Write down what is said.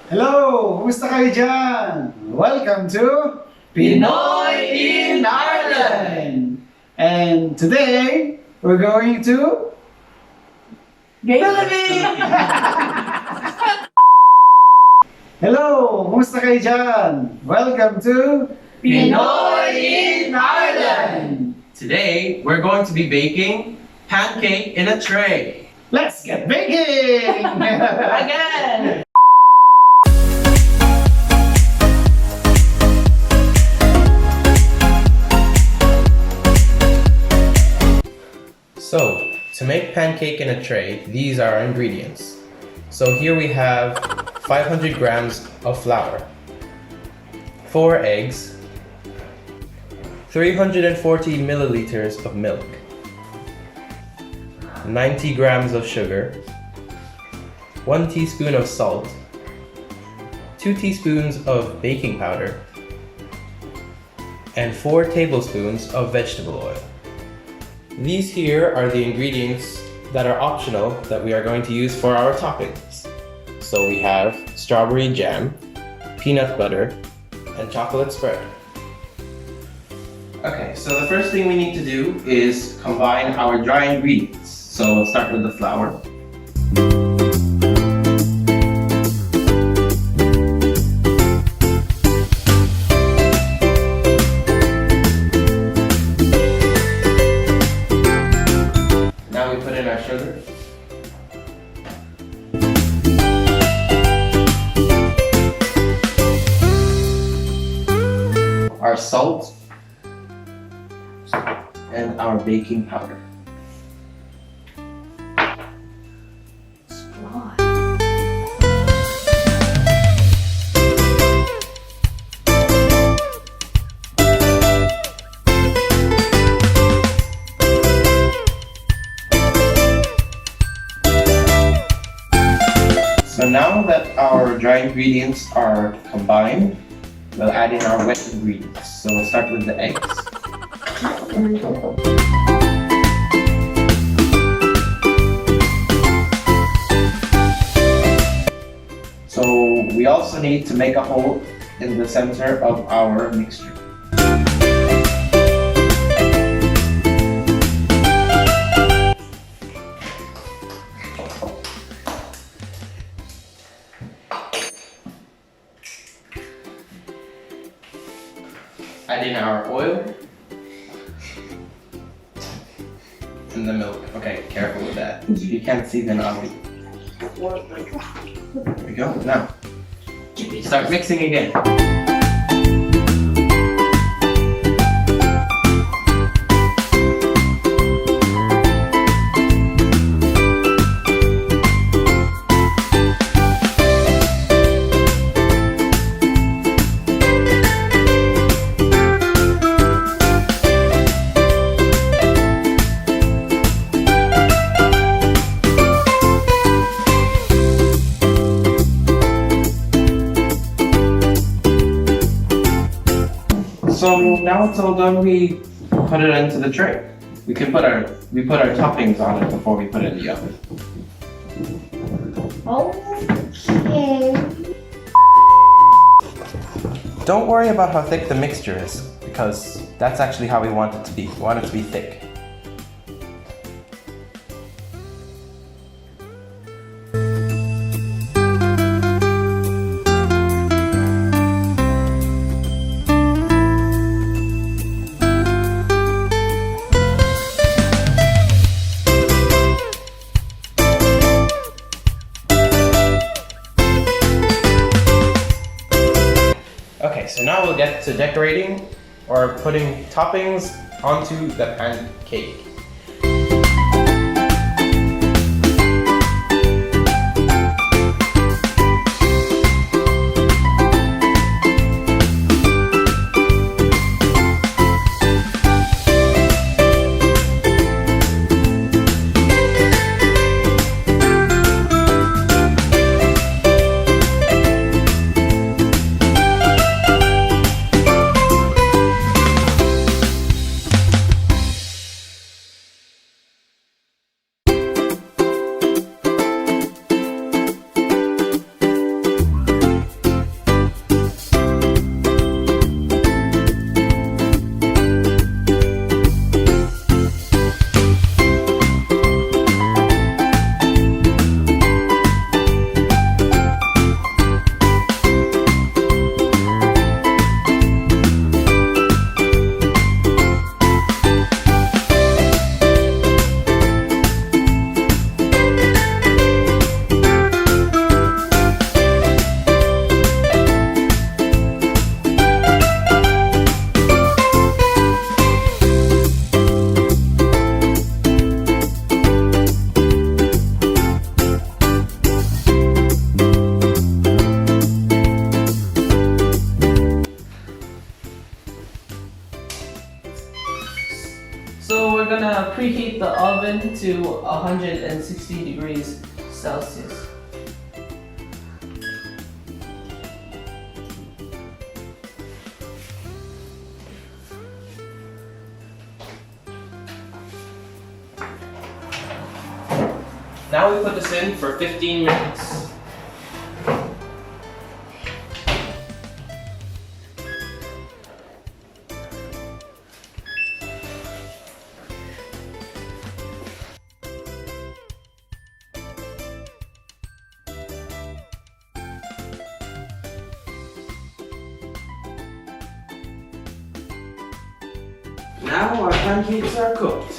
Hello! Kumusta kayo dyan? Welcome to Pinoy in Ireland! And today, we're going to Philippines! Hello! Kumusta kayo dyan? Welcome to Pinoy in Ireland! Today, we're going to be baking pancake in a tray. Let's get baking! Again! So, to make pancake in a tray, these are our ingredients. So here we have 500 grams of flour, 4 eggs, 340 milliliters of milk, 90 grams of sugar, 1 teaspoon of salt, 2 teaspoons of baking powder, and 4 tablespoons of vegetable oil. These here are the ingredients that are optional that we are going to use for our toppings. So we have strawberry jam, peanut butter, and chocolate spread. Okay, so the first thing we need to do is combine our dry ingredients. So we'll start with the flour. Now we put in our sugar. Our salt. And our baking powder. So now that our dry ingredients are combined, we'll add in our wet ingredients. So we'll start with the eggs. So we also need to make a hole in the center of our mixture. Add in our oil and the milk. Okay, careful with that. You can't see the nozzle. There we go. Now, start mixing again. So now it's all done, we put it into the tray. We put our toppings on it before we put it in the oven. Okay. Don't worry about how thick the mixture is, because that's actually how we want it to be. We want it to be thick. Okay, so now we'll get to decorating or putting toppings onto the pancake. oven to 160 degrees Celsius. Now we put this in for 15 minutes. Now our pancakes are cooked.